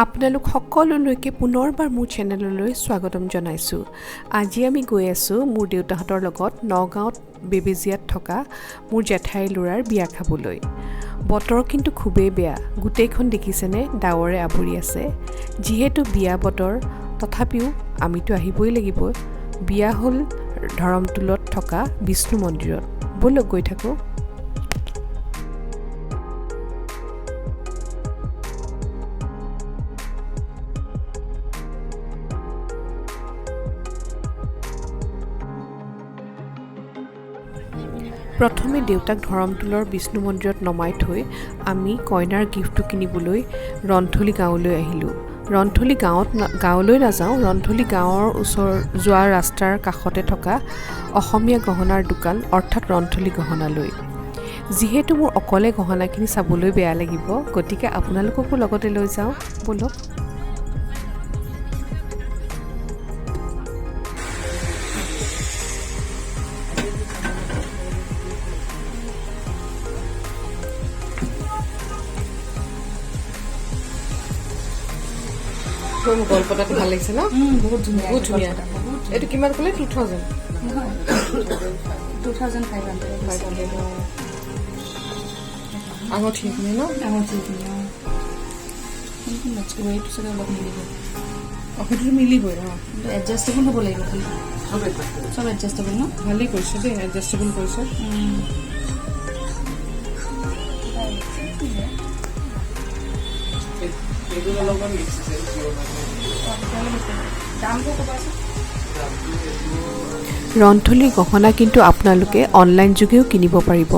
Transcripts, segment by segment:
আপোনালোক সকলোলৈকে পুনৰবাৰ মোৰ চেনেললৈ স্বাগতম জনাইছোঁ। আজি আমি গৈ আছোঁ মোৰ দেউতাহঁতৰ লগত নগাঁৱত বেবেজিয়াত থকা মোৰ জেঠাইৰ ল'ৰাৰ বিয়া খাবলৈ। বতৰ কিন্তু খুবেই বেয়া, গোটেইখন দেখিছেনে ডাৱৰে আৱৰি আছে। যিহেতু বিয়া বতৰ, তথাপিও আমিতো আহিবই লাগিব। বিয়া হ'ল ধৰমটোলত থকা বিষ্ণু মন্দিৰত। ব'লক গৈ থাকোঁ। প্ৰথমে দেউতাক ধৰমটোলৰ বিষ্ণু মন্দিৰত নমাই থৈ আমি কইনাৰ গিফ্টটো কিনিবলৈ ৰণথলী গাঁৱলৈ আহিলোঁ। ৰণথলী গাঁৱলৈ নাযাওঁ, ৰণথলী গাঁৱৰ ওচৰ যোৱা ৰাস্তাৰ কাষতে থকা অসমীয়া গহনাৰ দোকান অৰ্থাৎ ৰণথলী গহনালৈ। যিহেতু মোৰ অকলে গহনাখিনি চাবলৈ বেয়া লাগিব, গতিকে আপোনালোককো লগতে লৈ যাওঁ, ব'লক। গল্পটাটো ভাল লাগিছে ন? বহুত ধুনীয়া, বহুত ধুনীয়া। এইটো কিমান ক'লে? 2000? নহয়, 2500। আঙঠিখিনি ন? আঙঠিখিনি এইটো চাগে অলপ মিলিব। সেইটো মিলিবই ন? এডজাষ্টেবল হ'ব লাগিব খালি। চব এডজাষ্টেবল ন? ভালেই কৰিছে দেই, এডজাষ্টেবল কৰিছে। ৰণথলী গহনা কিন্তু আপোনালোকে অনলাইন যোগেও কিনিব পাৰিব।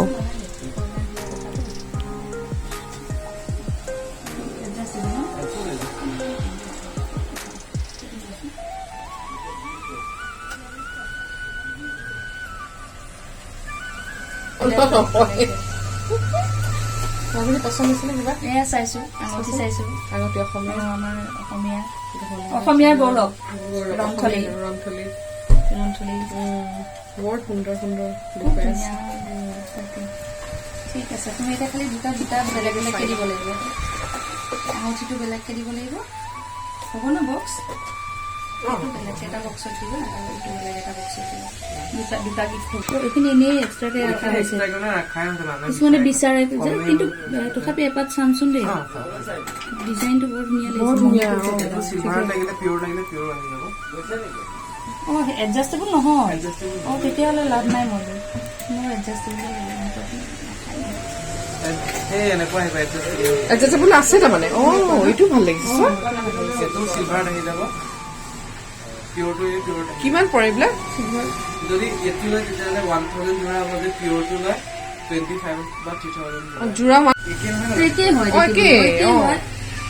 পচন্দ হৈছিলে কিবা? এয়া চাইছোঁ, আঙুঠি চাইছোঁ। আঙুঠি অসমীয়া, আমাৰ অসমীয়াৰ ব'লক, ৰণথলী বৰ সুন্দৰ সুন্দৰ। ঠিক আছে, তুমি এতিয়া খালি দুটা বেলেগ বেলেগকৈ দিব লাগিব। আঙুঠিটো বেলেগকৈ দিব লাগিব, হ'ব ন? বক্স বেলেগকৈ এটা বক্সত দিবা আৰু এইটো বেলেগ এটা বক্সত দিবা। দুটা গিফ্ট হ'ব। এইখিনি এনেই এক্সট্ৰাকৈ ৰখা হৈছে, কিছুমানে বিচাৰে যে, কিন্তু তথাপি এপাত চামচোন দেই। ডিজাইনটো বৰ ধুনীয়া লাগিছে। অঁ, এডজাষ্টেবল নহয়? অঁ, তেতিয়াহ'লে লাভ নাই। মোৰ এডজাষ্টেবল আছে তাৰমানে। অঁ, এইটো ভাল লাগিছে। কিমান পৰে এইবিলাক? যদি এইটো লয় তেতিয়াহ'লে 1000 যোৰা হ'ব, যদি পিয়ৰটো লয় 25 বা 3000 যোৰা।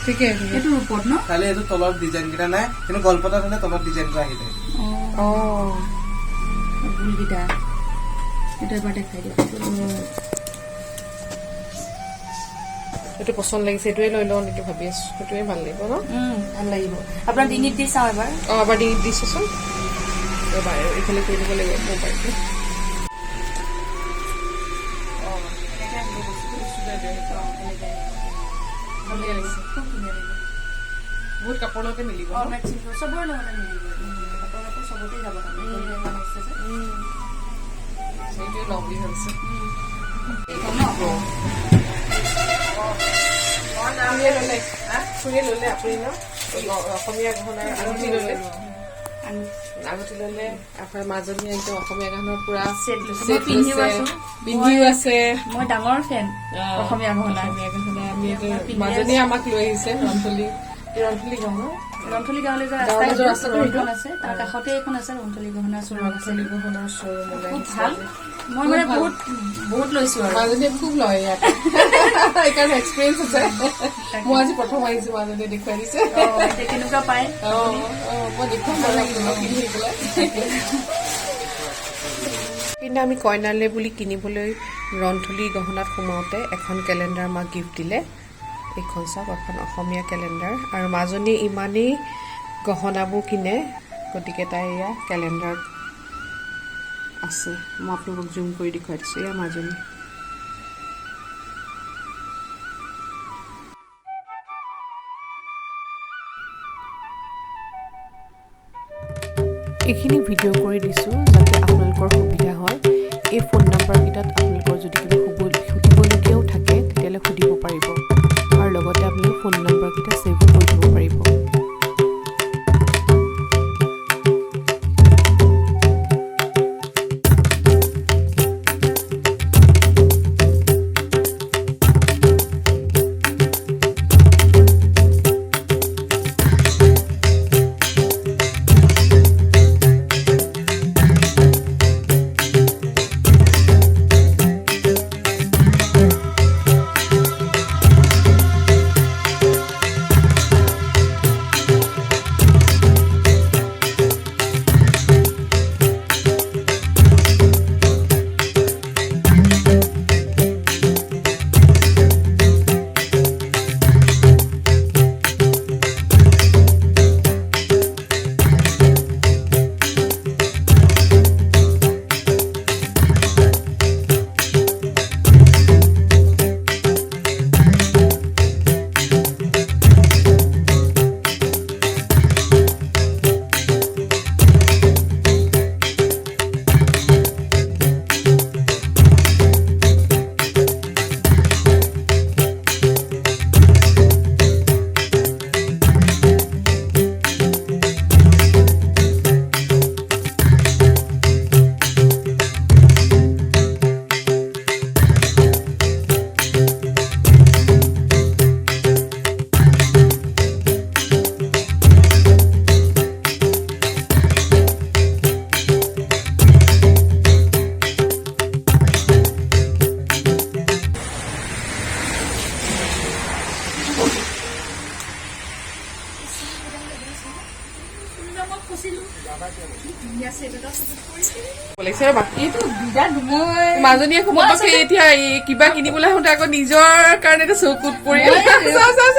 ঠিকে, এইটো ওপৰত ন? খালি এইটো তলত ডিজাইন কেইটা নাই, কিন্তু গল্পটা হ'লে তলত ডিজাইনটো আহি যায়। ভুলকেইটা এইটো এবাৰ দেখাই দিয়ক। এইটো পচন্দ লাগিছে, এইটোৱে লৈ লওঁ নেকি ভাবি আছো। সেইটোৱে ভাল লাগিব ন? ভাল লাগিব। আপোনাৰ ডিঙিত দি চাওঁ এবাৰ। অঁ, এবাৰ ডিঙিত দি চাচোন। এবাৰ এইফালে কৰি দিব লাগিব মোবাইলটো। বহুত কাপোৰৰ লগতে মিলিব, চবৰে লগতে মিলিব। কাপোৰ চবতে যাব। সেইটোৱে লওঁ বুলি ভাবিছে। খুৰীয়ে ল'লে, আপুনি ন? অসমীয়া গহনাৰ আঙুঠি ল'লে, আপোনাৰ মাজনী একদম অসমীয়া গহনাৰ পুৰা পিন্ধিও আছে। মই ডাঙৰ ফেন অসমীয়া গহনা। আমি মাজনী আমাক লৈ আহিছে ৰণথলী গহনা। ৰণথলী গাঁৱলৈ যোৱা ৰাস্তাটো এইখন আছে, তাৰ কাষতে এইখন আছে ৰণথলী গহনাৰ শ্ব'ৰুম। খুব ভাল। মই মানে বহুত লৈছো আৰু মাজনীয়ে খুব লয় ইয়াত, সেইকাৰণে এক্সপিৰিয়েঞ্চ আছে। মই আজি প্ৰথম আহিছো, মাজনীয়ে দেখুৱাই দিছে কেনেকুৱা পায়। মই দেখুৱাম ভাল লাগিব পিন্ধি পেলাই। কিন্তু আমি কইনালে বুলি কিনিবলৈ ৰণথলী গহনাত সোমাওঁতে এখন কেলেণ্ডাৰ আমাক গিফ্ট দিলে। এইখন চাওক, এখন অসমীয়া কেলেণ্ডাৰ। আৰু মাজনীয়ে ইমানেই গহনাবোৰ কিনে, গতিকে তাই এয়া কেলেণ্ডাৰত আছে। মই আপোনালোকক জুম কৰি দেখুৱাই দিছোঁ। এয়া মাজনী। এইখিনি ভিডিঅ' কৰি দিছোঁ যাতে আপোনালোকৰ সুবিধা হয়। এই ফোন নাম্বাৰকেইটাত আপোনালোকৰ যদি কিবা সুধিবলগীয়াও থাকে তেতিয়াহ'লে সুধিব পাৰিব আৰু লগতে আপোনালোকে ফোন নাম্বাৰকেইটা ছেভ কৰি থ'ব পাৰিব। মাজনীয়ে এতিয়া কিবা কিনিবলৈ আহোঁতে আকৌ নিজৰ কাৰণে চকুত পৰিল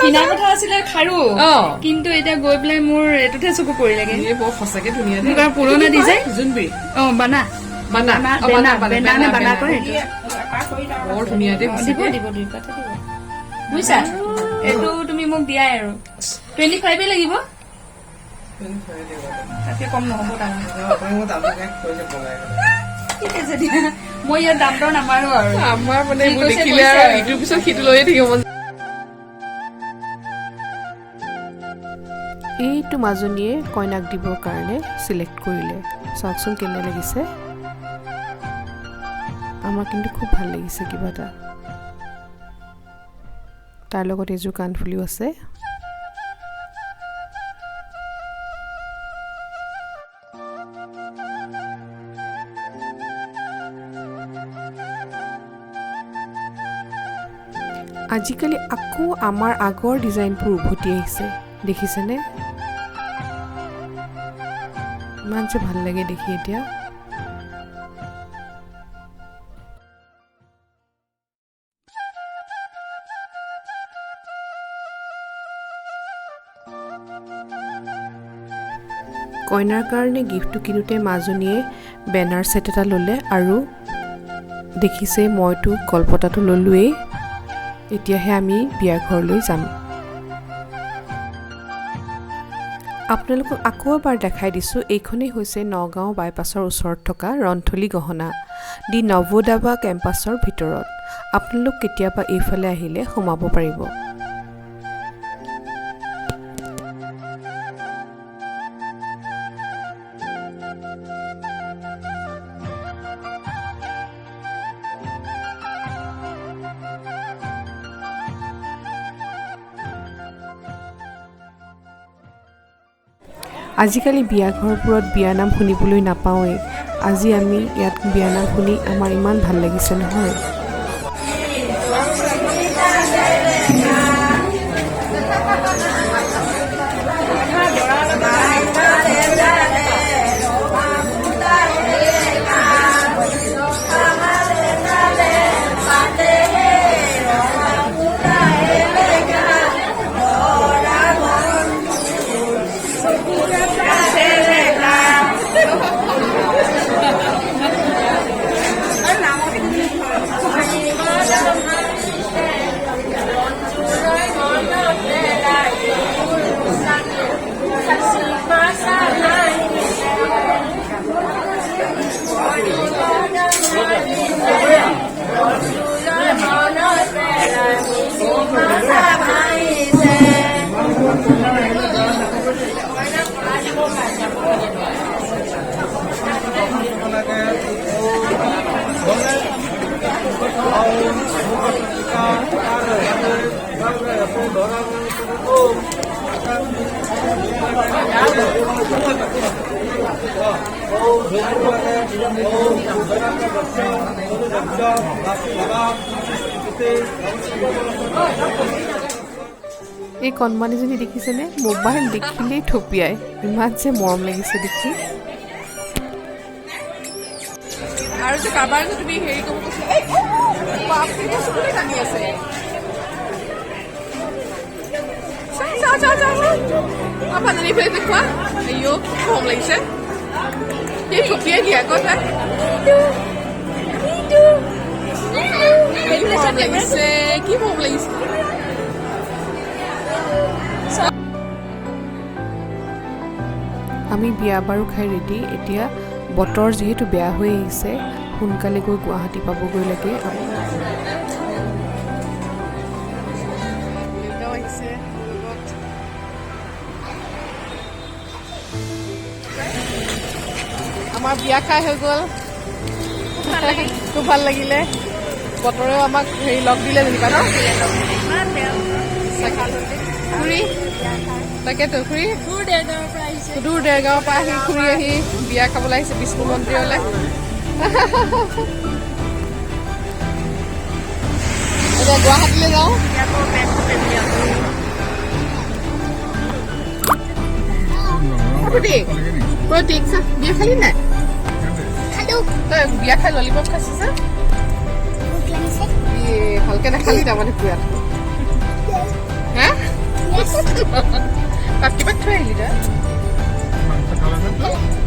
কিনা কথা আছিলে খাৰু, কিন্তু এতিয়া গৈ পেলাই মোৰ এইটোতে চকু পৰিলেগে। বৰ সঁচাকে ধুনীয়া পুৰণা ডিজাইন জোনবিৰি বানা কৰে বৰ ধুনীয়া দে বুজিছা। এইটো তুমি মোক দিয়াই আৰু 25 লাগিব, তাতকে কম নহ'ব ঠিক আছে দিয়া। মই ইয়াত দাম দৰ নামাৰো আৰু আমাৰ মানে দেখিলে আৰু ইটোৰ পিছত সিটো লৈয়ে থাকিব মন। এইটো মাজনীয়ে কইনাক দিবৰ কাৰণে চিলেক্ট কৰিলে। চাওকচোন কেনে লাগিছে, আমাৰ কিন্তু খুব ভাল লাগিছে কিবা এটা। তাৰ লগত এযোৰ কাণফুলিও আছে। আজিকালি আকৌ আমাৰ আগৰ ডিজাইনবোৰ উভতি আহিছে, দেখিছেনে? ইমান যে ভাল লাগে দেখি এতিয়া। কইনাৰ কাৰণে গিফ্টটো কিনোতে মাজনীয়ে বেনাৰ ছেট এটা ল'লে আৰু দেখিছে মইতো কলপতাটো ল'লোৱেই। এতিয়াহে আমি বিয়া ঘৰলৈ যাম। আপোনালোকক আকৌ এবাৰ দেখাই দিছোঁ। এইখনেই হৈছে নগাঁও বাইপাছৰ ওচৰত থকা ৰণথলী গহনা দি নৱদাবা কেম্পাছৰ ভিতৰত। আপোনালোক কেতিয়াবা এইফালে আহিলে সোমাব পাৰিব। আজিকালি বিয়াঘৰবোৰত বিয়ানাম শুনিবলৈ নাপাওঁৱেই। আজি আমি ইয়াত বিয়ানাম শুনি আমাৰ ইমান ভাল লাগিছে নহয়। এই কণমানিজনী দেখিছেনে মোবাইল দেখিলেই থপিয়াই ইমান যে মৰম লাগিছে দেখি আৰু যে কাৰোবাৰ যে তুমি হেৰি কৰিব টানি আছে পানী ফেলে দেখুৱা আইঅ মৰম লাগিছে এই থপিয়াই দিয়া আকৌ তাই মৰম লাগিছে কি মৰম লাগিছে আমি বিয়া বাৰু খাই ৰেডি এতিয়া বতৰ যিহেতু বেয়া হৈ আহিছে সোনকালে গৈ গুৱাহাটী পাবগৈ লাগে আমাৰ বিয়া খাই হৈ গ'ল খুব ভাল লাগিলে বতৰেও আমাক হেৰি লগ দিলে যেনিবা ন খুৰী তাকেতো খুৰী সুদূৰ দেৰগাঁৱৰ পৰা আহি খুৰী আহি বিয়া খাবলৈ আহিছে বিষ্ণু মন্দিৰলৈ এতিয়া গুৱাহাটীলৈ যাওঁ বিয়া খালি নাই তই বিয়া খাই ললিপপ খাইছিস ভালকে নাখালি তাৰমানে খুৰাত হা তাত কিবা থৈ আহিলি তই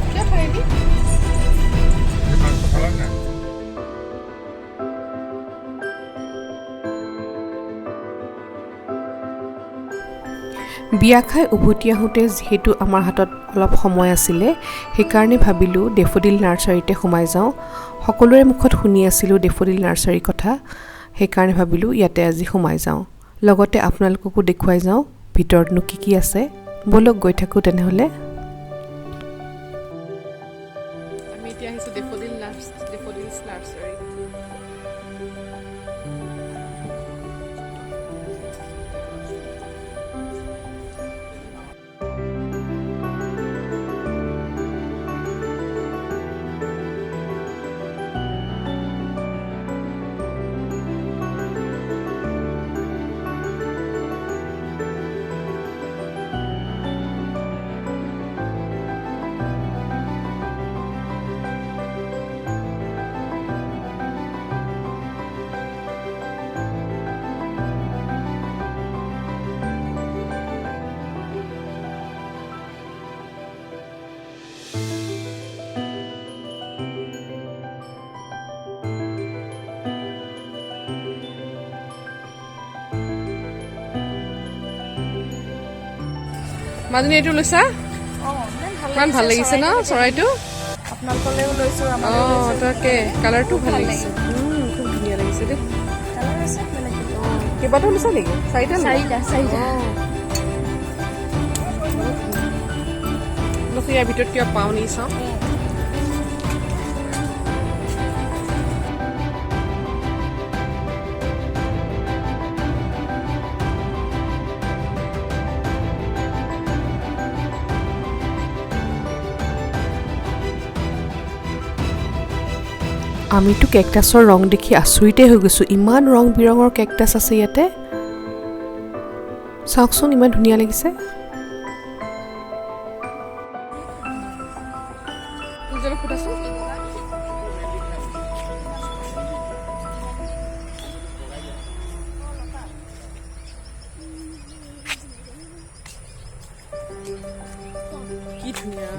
কিয় থৈ আহিলি বিয়া খাই উভতি আহোঁতে যিহেতু আমাৰ হাতত অলপ সময় আছিলে সেইকাৰণে ভাবিলোঁ ডেফোডিল নাৰ্চাৰীতে সোমাই যাওঁ সকলোৰে মুখত শুনি আছিলোঁ ডেফোডিল নাৰ্চাৰীৰ কথা সেইকাৰণে ভাবিলোঁ ইয়াতে আজি সোমাই যাওঁ লগতে আপোনালোককো দেখুৱাই যাওঁ ভিতৰতনো কি আছে ব'লক গৈ থাকোঁ তেনেহ'লে আমি এতিয়া আহিছোঁ ডেফোডিল নাৰ্চাৰী মাজনী এইটো লৈছা ইমান ভাল লাগিছে ন চৰাইটো আপোনালোকলৈও লৈছো তাকে কালাৰটো ভাল লাগিছে খুব ধুনীয়া লাগিছে দেই কেইবাটাও লৈছা নেকি চাৰিটা ইয়াৰ ভিতৰত কিবা পাওঁ নি চাওঁ আমিতো কেকটাছৰ ৰং দেখি আচৰিতে হৈ গৈছোঁ ইমান ৰং বিৰঙৰ কেকটাছ আছে ইয়াতে চাওকচোন ইমান ধুনীয়া লাগিছে কি ধুনীয়া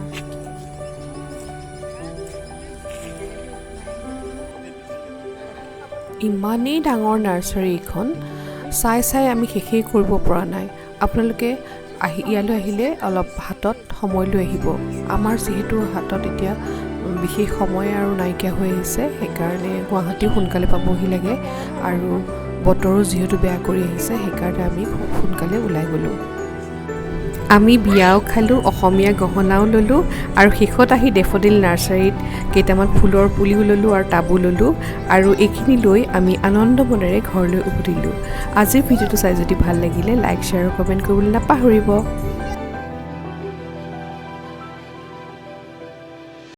ইমানেই ডাঙৰ নাৰ্চাৰী এইখন চাই আমি শেষেই কৰিব পৰা নাই আপোনালোকে ইয়ালৈ আহিলে অলপ হাতত সময় লৈ আহিব আমাৰ যিহেতু হাতত এতিয়া বিশেষ সময় আৰু নাইকিয়া হৈ আহিছে সেইকাৰণে গুৱাহাটী সোনকালে পাবহি লাগে আৰু বতৰো যিহেতু বেয়া কৰি আহিছে সেইকাৰণে আমি খুব সোনকালে ওলাই গ'লোঁ আমি বিয়াও খালোঁ, অসমীয়া গহনাও ল'লোঁ আৰু শেষত আহি ডেফডিল নাৰ্চাৰীত কেইটামান ফুলৰ পুলিও ল'লোঁ আৰু টাবো ল'লোঁ আৰু এইখিনি লৈ আমি আনন্দ মনেৰে ঘৰলৈ উভতিলোঁ। আজিৰ ভিডিঅ'টো চাই যদি ভাল লাগিলে লাইক, শ্বেয়াৰ আৰু কমেণ্ট কৰিবলৈ নাপাহৰিব।